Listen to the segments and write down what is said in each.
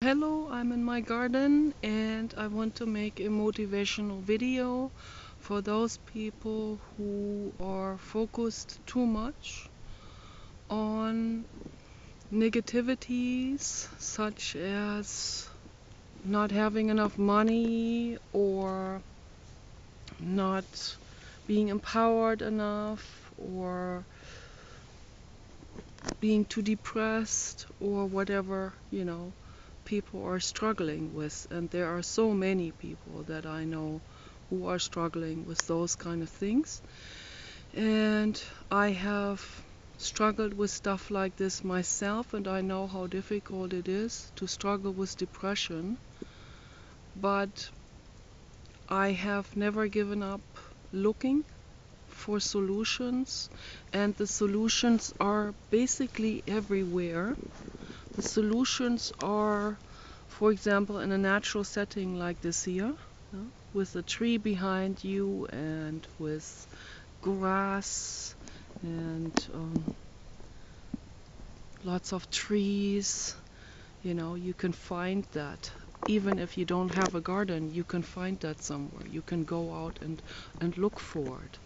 Hello, I'm in my garden and I want to make a motivational video for those people who are focused too much on negativities such as not having enough money or not being empowered enough or being too depressed or whatever, people are struggling with. And there are so many people that I know who are struggling with those kind of things. And I have struggled with stuff like this myself, and I know how difficult it is to struggle with depression. But I have never given up looking for solutions, and the solutions are basically everywhere. The solutions are, for example, in a natural setting like this here, with a tree behind you and with grass and lots of trees. You can find that. Even if you don't have a garden, you can find that somewhere. You can go out and look for it.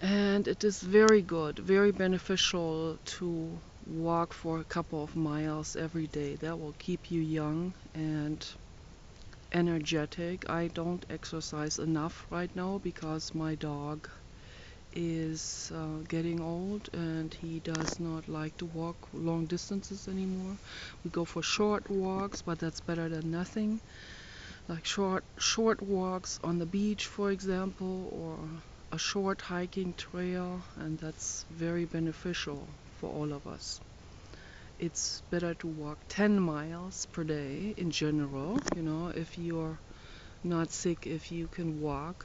And it is very good, very beneficial to walk for a couple of miles every day. That will keep you young and energetic. I don't exercise enough right now because my dog is getting old and he does not like to walk long distances anymore. We go for short walks, but that's better than nothing. Like short walks on the beach, for example, or a short hiking trail, and that's very beneficial for all of us. It's better to walk 10 miles per day in general, if you're not sick, if you can walk,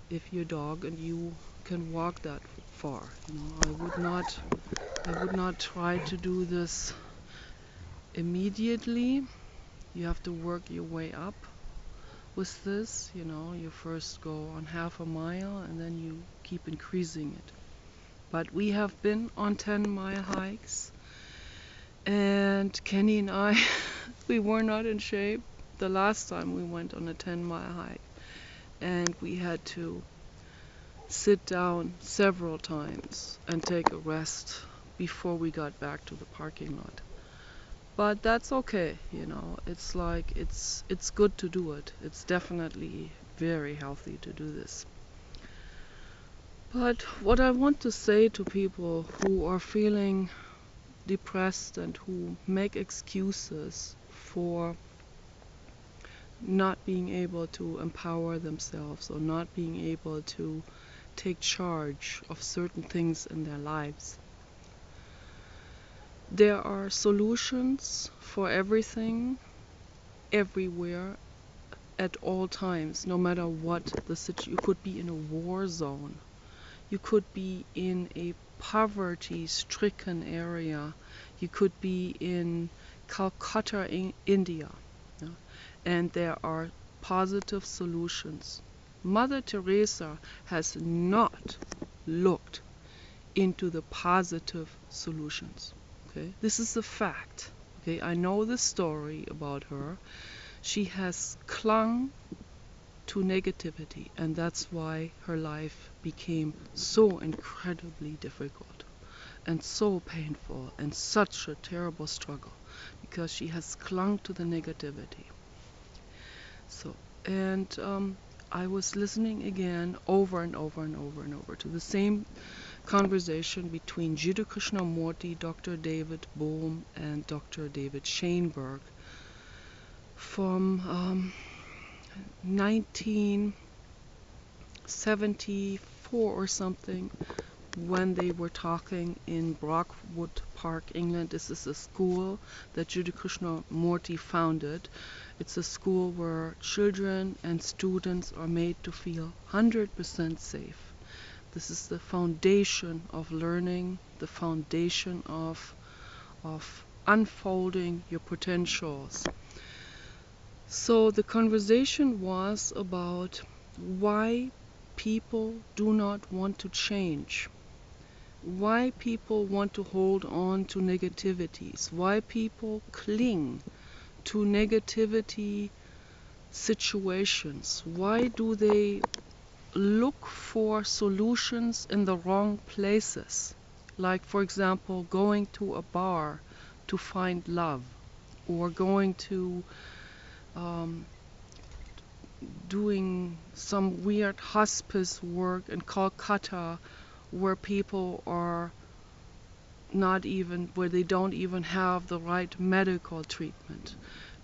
if your dog and you can walk that far. I would not try to do this immediately. You have to work your way up with this. You first go on half a mile and then you keep increasing it. But we have been on 10-mile hikes, and Kenny and I we were not in shape the last time we went on a 10-mile hike, and we had to sit down several times and take a rest before we got back to the parking lot. But that's okay, it's like it's good to do it. It's definitely very healthy to do this. But what I want to say to people who are feeling depressed and who make excuses for not being able to empower themselves or not being able to take charge of certain things in their lives. There are solutions for everything, everywhere, at all times, no matter what the situation. You could be in a war zone. You could be in a poverty-stricken area. You could be in Calcutta, India. And there are positive solutions. Mother Teresa has not looked into the positive solutions. Okay, this is a fact. Okay, I know the story about her. She has clung to negativity, and that's why her life became so incredibly difficult and so painful and such a terrible struggle, because she has clung to the negativity. And I was listening again over and over and over and over to the same conversation between Jiddu Krishnamurti, Dr. David Bohm, and Dr. David Shainberg from 1974 or something, when they were talking in Brockwood Park, England. This is a school that Jiddu Krishnamurti founded. It's a school where children and students are made to feel 100% safe. This is the foundation of learning, the foundation of unfolding your potentials. So the conversation was about why people do not want to change, why people want to hold on to negativities, why people cling to negativity situations? Why do they look for solutions in the wrong places? Like, for example, going to a bar to find love, or going to doing some weird hospice work in Calcutta where people are not even, where they don't even have the right medical treatment,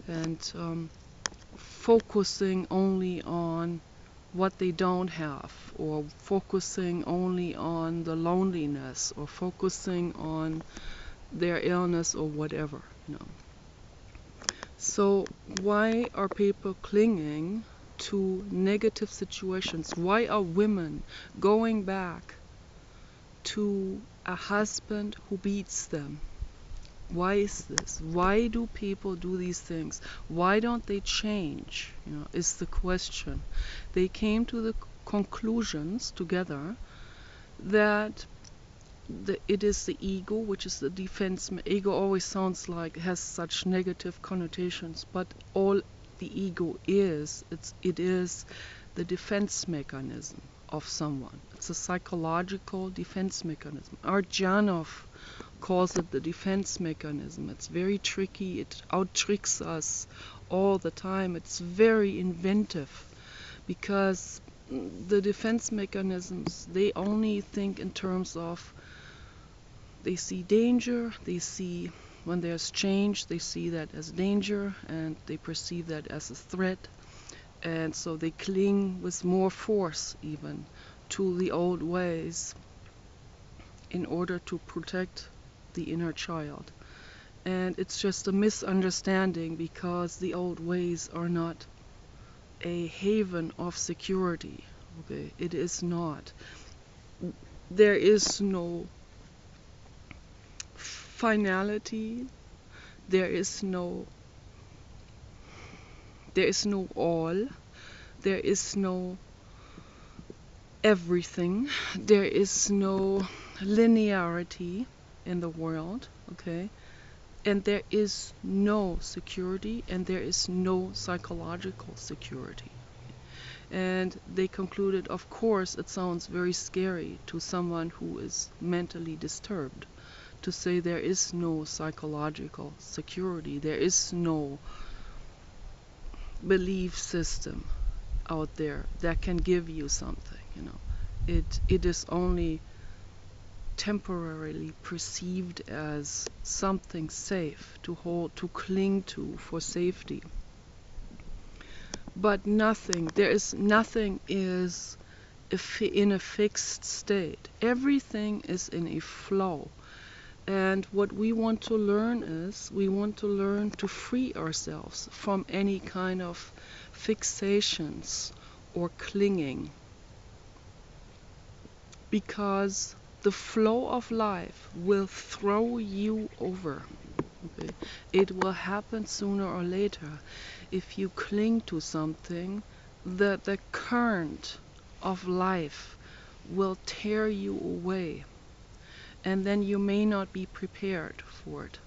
and focusing only on what they don't have, or focusing only on the loneliness, or focusing on their illness or whatever, you know. So why are people clinging to negative situations? Why are women going back to a husband who beats them? Why is this? Why do people do these things? Why don't they change? You know, is the question. They came to the conclusions together that it is the ego, which is the defense. Ego always sounds like, has such negative connotations, but all the ego is, it is the defense mechanism of someone. It's a psychological defense mechanism. Arjanov calls it the defense mechanism. It's very tricky. It out-tricks us all the time. It's very inventive, because the defense mechanisms, they only think in terms of, they see danger, they see when there's change, they see that as danger, and they perceive that as a threat, and so they cling with more force even to the old ways in order to protect the inner child. And it's just a misunderstanding, because the old ways are not a haven of security. Okay, it is not. There is no finality, there is no all, there is no everything, there is no linearity in the world, okay? And there is no security, and there is no psychological security. And they concluded, of course, it sounds very scary to someone who is mentally disturbed to say there is no psychological security, there is no belief system out there that can give you something, you know. It is only temporarily perceived as something safe to hold, to cling to for safety. But nothing is in a fixed state. Everything is in a flow. And what we want to learn is, we want to learn to free ourselves from any kind of fixations or clinging. Because the flow of life will throw you over. Okay? It will happen sooner or later. If you cling to something, the current of life will tear you away. And then you may not be prepared for it.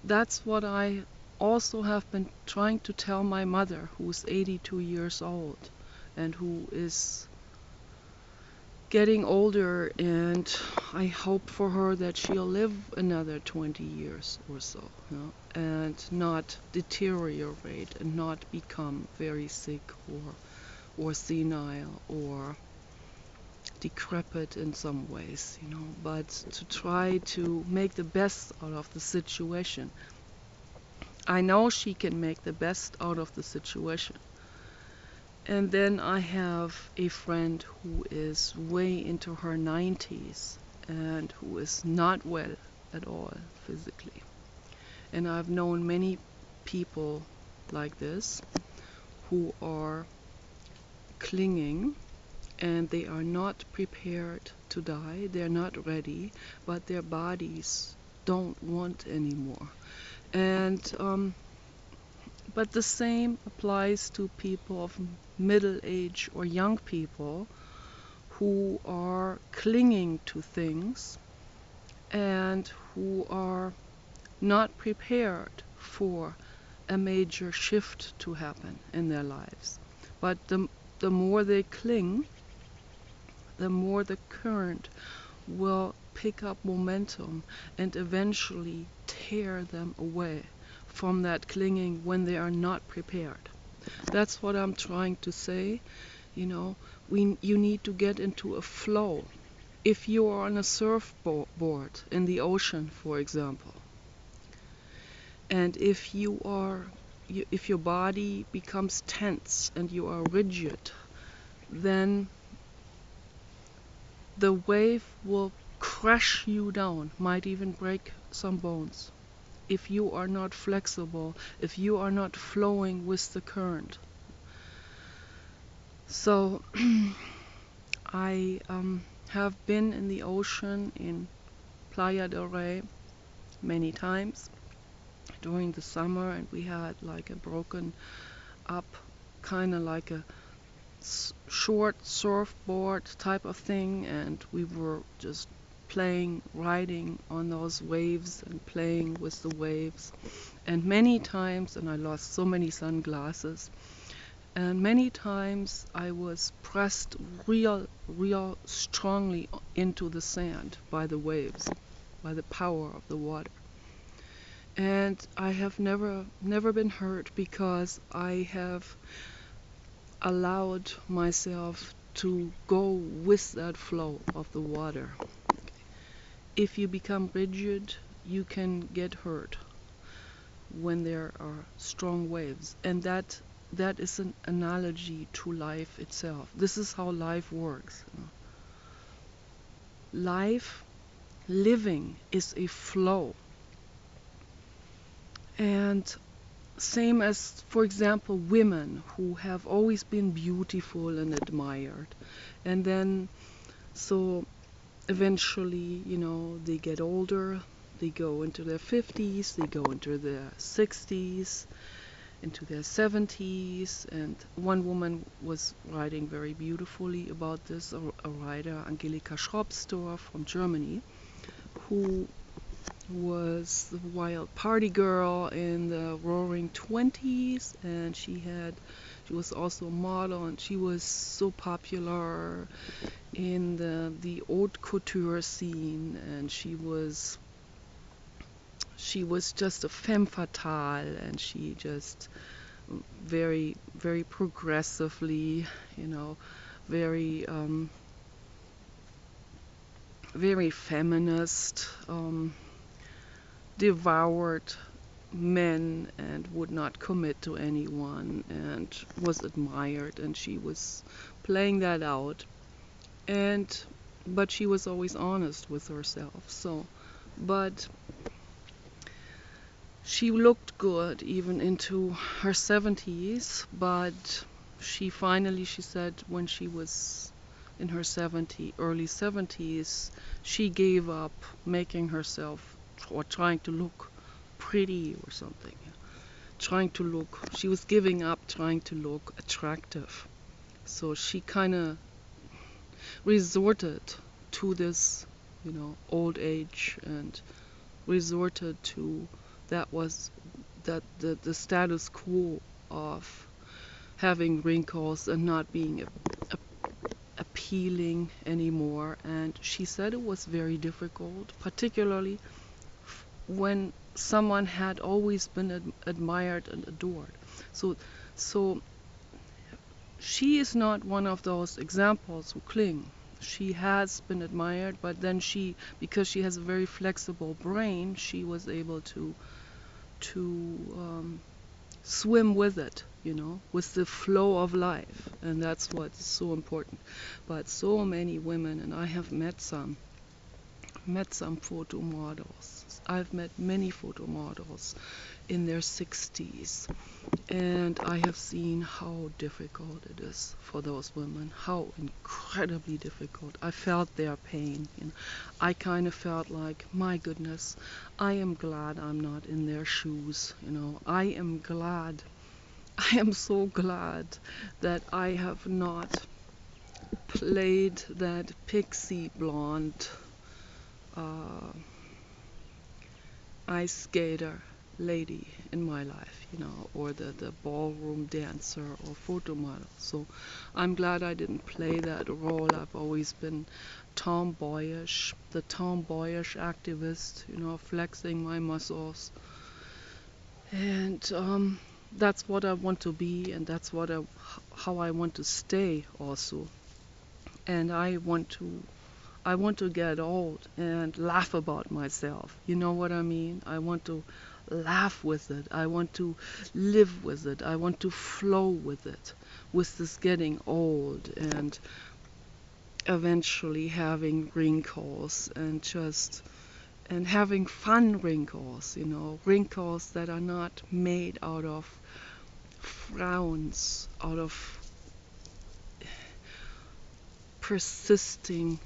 That's what I also have been trying to tell my mother, who's 82 years old and who is getting older, and I hope for her that she'll live another 20 years or so, you know, and not deteriorate and not become very sick or senile or decrepit in some ways, you know, but to try to make the best out of the situation. I know she can make the best out of the situation. And then I have a friend who is way into her 90s and who is not well at all physically. And I've known many people like this who are clinging, and they are not prepared to die, they're not ready, but their bodies don't want anymore. And but the same applies to people of middle age or young people who are clinging to things and who are not prepared for a major shift to happen in their lives. But the more they cling, the more the current will pick up momentum and eventually tear them away from that clinging when they are not prepared. That's what I'm trying to say. You know, you need to get into a flow. If you are on a surfboard in the ocean, for example, and if if your body becomes tense and you are rigid, then the wave will crush you down, might even break some bones. If you are not flexible, if you are not flowing with the current. So I have been in the ocean in Playa del Rey many times during the summer, and we had like a broken up, kind of like a short surfboard type of thing, and we were just riding on those waves and playing with the waves. And many times, and I lost so many sunglasses, and many times I was pressed real strongly into the sand by the waves, by the power of the water. And I have never been hurt because I have allowed myself to go with that flow of the water. If you become rigid, you can get hurt when there are strong waves, and that is an analogy to life itself. This is how life works. Living is a flow. And same as, for example, women who have always been beautiful and admired. And then, so eventually, you know, they get older, they go into their 50s, they go into their 60s, into their 70s. And one woman was writing very beautifully about this, a writer, Angelika Schropsdorf from Germany, who was the wild party girl in the roaring 20s, and she was also a model, and she was so popular in the haute couture scene, and she was just a femme fatale, and she just very progressively, you know, very feminist, devoured men and would not commit to anyone, and was admired, and she was playing that out, but she was always honest with herself. So, but she looked good even into her 70s, but she said when she was in her early 70s, she gave up making herself or trying to look pretty or something. She was giving up trying to look attractive. So she kind of resorted to this, you know, old age, and resorted to the status quo of having wrinkles and not being appealing anymore. And she said it was very difficult, particularly when someone had always been admired and adored. So she is not one of those examples who cling. She has been admired, but then because she has a very flexible brain, she was able to swim with it, you know, with the flow of life, and that's what's so important. But so many women, and I have met some photo models. I've met many photo models in their 60s, and I have seen how difficult it is for those women, how incredibly difficult. I felt their pain, you know. I kind of felt like, my goodness, I am glad I'm not in their shoes, you know. I am so glad that I have not played that pixie blonde ice skater lady in my life, or the ballroom dancer or photo model. So I'm glad I didn't play that role. I've always been tomboyish, the tomboyish activist, flexing my muscles. And that's what I want to be, and that's how I want to stay also. And I want to get old and laugh about myself. You know what I mean? I want to laugh with it. I want to live with it. I want to flow with it, with this getting old and eventually having wrinkles and having fun wrinkles, wrinkles that are not made out of frowns, out of persisting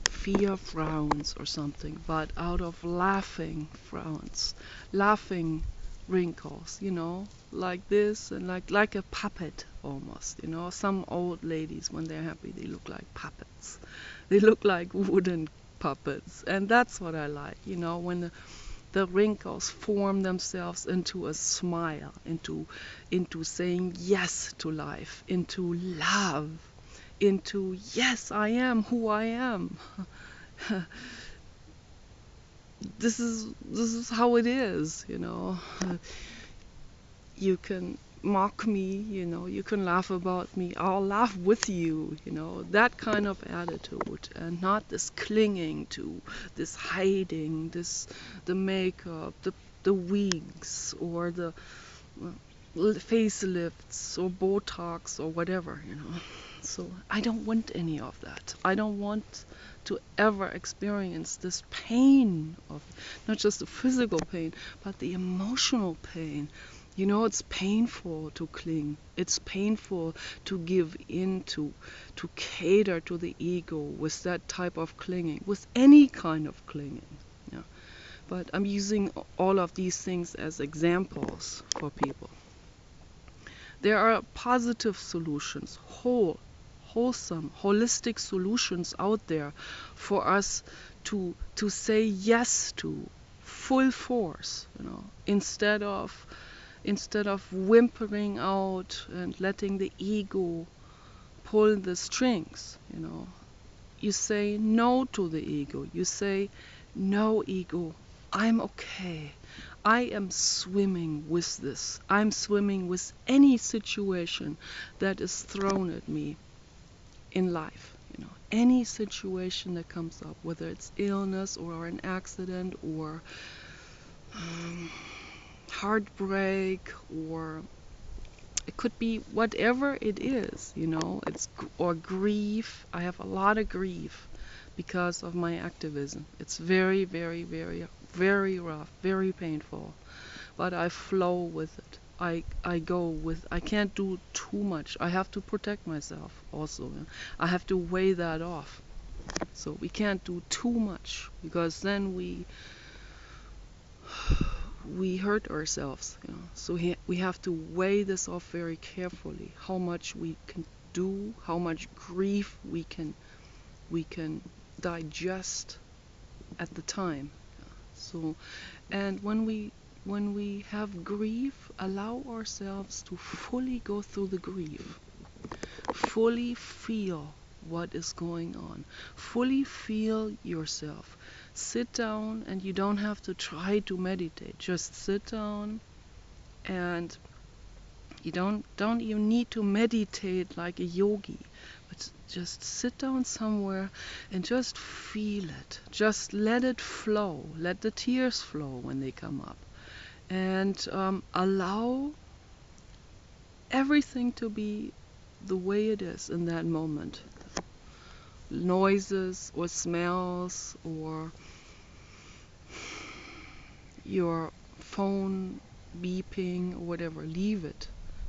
fear frowns or something, but out of laughing frowns, laughing wrinkles, like this, and like a puppet almost, Some old ladies, when they're happy, they look like puppets. They look like wooden puppets, and that's what I like, when the wrinkles form themselves into a smile, into saying yes to life, into love, into yes, I am who I am. This is how it is, You can mock me, you can laugh about me, I'll laugh with you, that kind of attitude, and not this clinging to, this hiding, the makeup, the wigs, or the facelifts, or Botox, or whatever, So I don't want any of that. I don't want to ever experience this pain of not just the physical pain, but the emotional pain. It's painful to cling. It's painful to give in to cater to the ego with that type of clinging, with any kind of clinging. Yeah. But I'm using all of these things as examples for people. There are positive solutions, wholesome, holistic solutions out there for us to say yes to full force, instead of whimpering out and letting the ego pull the strings, You say no to the ego. You say, no, ego, I'm okay. I am swimming with this. I'm swimming with any situation that is thrown at me in life. Any situation that comes up, whether it's illness or an accident or heartbreak, or it could be whatever it is, or grief. I have a lot of grief because of my activism. It's very, very, very, very rough, very painful, but I flow with it. I go with, I can't do too much. I have to protect myself also. I have to weigh that off. So we can't do too much, because then we hurt ourselves. So we have to weigh this off very carefully. How much we can do, how much grief we can digest at the time. So, and when we have grief, allow ourselves to fully go through the grief, fully feel what is going on, fully feel yourself. Sit down, and you don't have to try to meditate. Just sit down, and you don't even need to meditate like a yogi, but just sit down somewhere and just feel it. Just let it flow. Let the tears flow when they come up, and allow everything to be the way it is in that moment. Noises or smells or your phone beeping or whatever, leave it.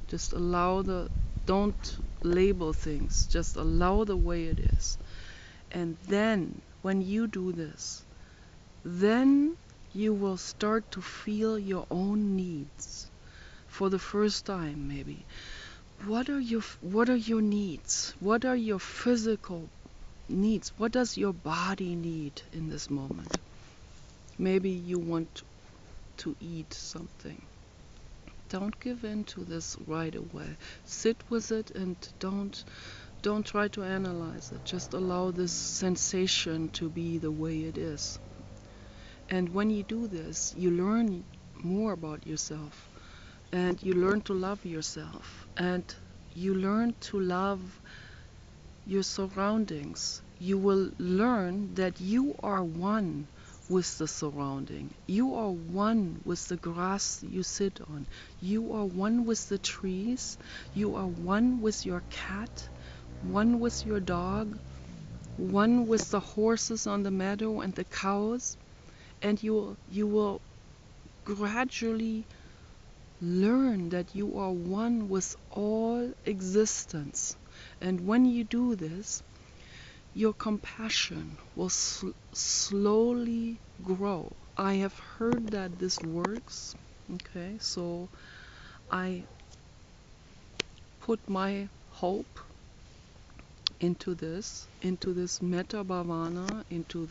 Just don't label things, just allow the way it is. And then when you do this, then you will start to feel your own needs for the first time, maybe. What are your needs? What are your physical needs? What does your body need in this moment? Maybe you want to eat something. Don't give in to this right away. Sit with it and don't try to analyze it. Just allow this sensation to be the way it is. And when you do this, you learn more about yourself, and you learn to love yourself, and you learn to love your surroundings. You will learn that you are one with the surrounding. You are one with the grass you sit on. You are one with the trees. You are one with your cat, one with your dog, one with the horses on the meadow and the cows. And you will gradually learn that you are one with all existence. And when you do this, your compassion will slowly grow. I have heard that this works. Okay, so I put my hope into this metta bhavana, into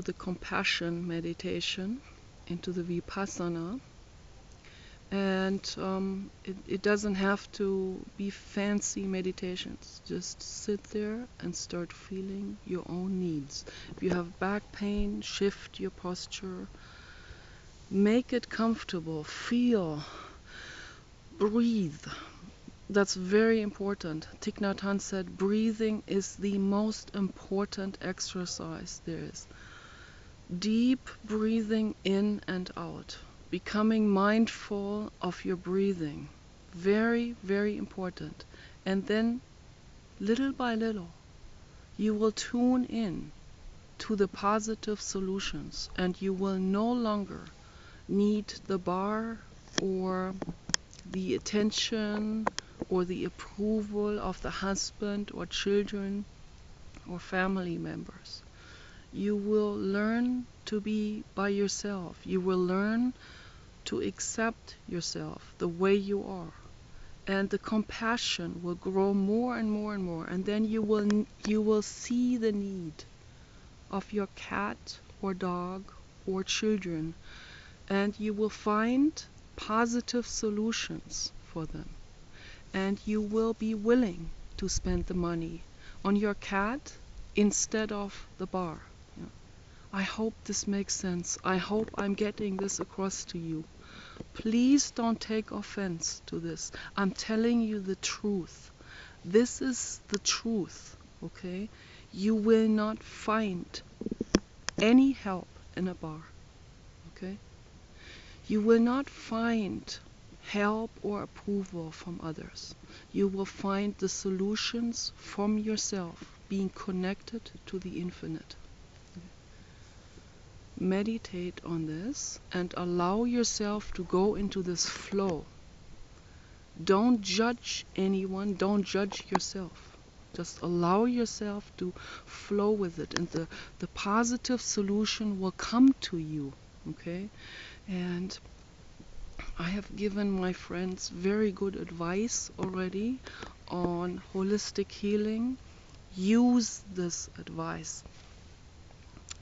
the compassion meditation, into the vipassana. And it doesn't have to be fancy meditations. Just sit there and start feeling your own needs. If you have back pain, shift your posture. Make it comfortable. Feel. Breathe. That's very important. Thich Nhat Hanh said breathing is the most important exercise there is. Deep breathing in and out. Becoming mindful of your breathing. Very, very important. And then, little by little, you will tune in to the positive solutions, and you will no longer need the bar or the attention or the approval of the husband or children or family members. You will learn to be by yourself. You will learn to accept yourself the way you are, and the compassion will grow more and more and more, and then you will see the need of your cat or dog or children, and you will find positive solutions for them, and you will be willing to spend the money on your cat instead of the bar. I hope this makes sense. I hope I'm getting this across to you. Please don't take offense to this. I'm telling you the truth. This is the truth, okay? You will not find any help in a bar, okay? You will not find help or approval from others. You will find the solutions from yourself, being connected to the infinite. Meditate on this and allow yourself to go into this flow. Don't judge anyone, don't judge yourself. Just allow yourself to flow with it, and the positive solution will come to you, okay? And I have given my friends very good advice already on holistic healing. Use this advice.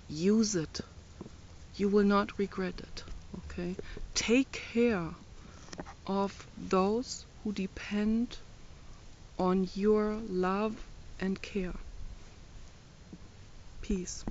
Use it. You will not regret it, okay? Take care of those who depend on your love and care. Peace.